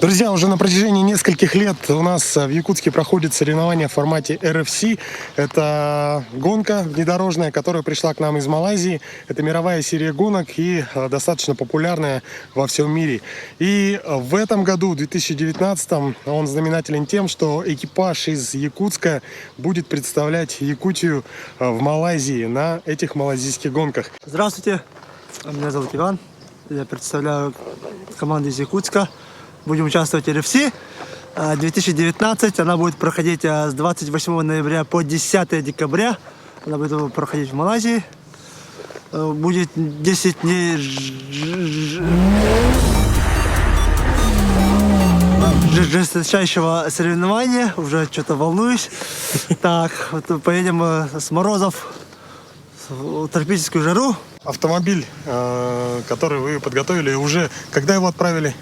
Друзья, уже на протяжении нескольких лет у нас в Якутске проходит соревнование в формате RFC. Это гонка внедорожная, которая пришла к нам из Малайзии. Это мировая серия гонок и достаточно популярная во всем мире. И в этом году, в 2019, он знаменателен тем, что экипаж из Якутска будет представлять Якутию в Малайзии на этих малайзийских гонках. Здравствуйте, меня зовут Иван. Я представляю команду из Якутска. Будем участвовать в RFC 2019. Она будет проходить с 28 ноября по 10 декабря. Она будет проходить в Малайзии. Будет 10 дней жесточайшего соревнования. Уже что-то волнуюсь. Так, вот поедем с морозов в тропическую жару. Автомобиль, который вы подготовили, уже когда его отправили?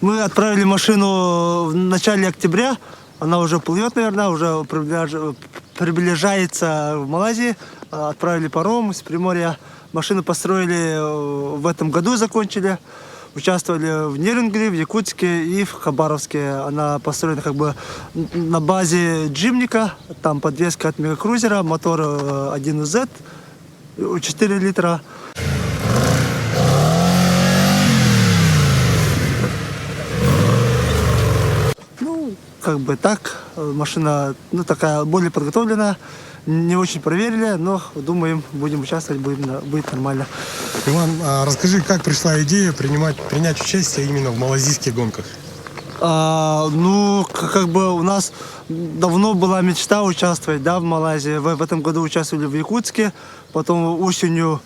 Мы отправили машину в начале октября. Она уже плывет, наверное, уже приближается в Малайзии. Отправили паром с Приморья. Машину построили в этом году, закончили. Участвовали в Нерюнгри, в Якутске и в Хабаровске. Она построена как бы на базе джимника. Там подвеска от мегакрузера, мотор 1Z, 4 литра. Как бы так, машина такая более подготовленная, не очень проверили, но думаем, будем участвовать, будет нормально. Иван, расскажи, как пришла идея принять участие именно в малайзийских гонках? Как бы у нас давно была мечта участвовать, в Малайзии. В этом году участвовали в Якутске, потом осенью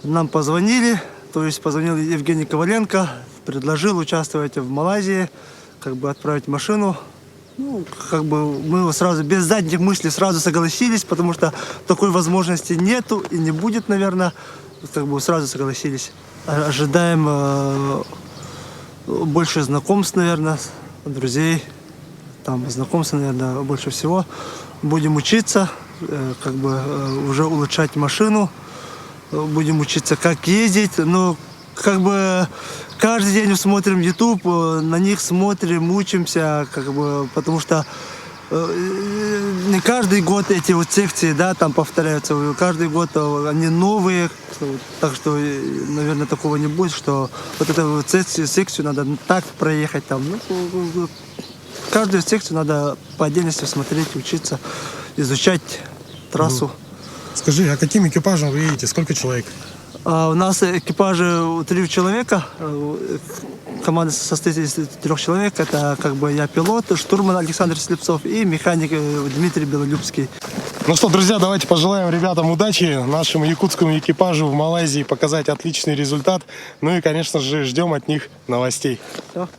нам позвонили, то есть позвонил Евгений Коваленко, предложил участвовать в Малайзии, как бы отправить машину. Мы сразу, без задних мыслей, сразу согласились, потому что такой возможности нету и не будет, наверное. Сразу согласились. Ожидаем больше знакомств, наверное, друзей. Там знакомств, наверное, больше всего. Будем учиться, уже улучшать машину. Будем учиться, как ездить. Каждый день смотрим YouTube, на них смотрим, учимся, потому что не каждый год эти секции, там повторяются, каждый год они новые, так что, наверное, такого не будет, что вот эту секцию надо так проехать там. Каждую секцию надо по отдельности смотреть, учиться, изучать трассу. Скажи, а каким экипажем вы едете? Сколько человек? У нас экипажи 3 человека. Команда состоит из 3 человек. Это я пилот, штурман Александр Слепцов и механик Дмитрий Белолюбский. Ну что, друзья, давайте пожелаем ребятам удачи, нашему якутскому экипажу в Малайзии показать отличный результат. Ну и, конечно же, ждем от них новостей. Все.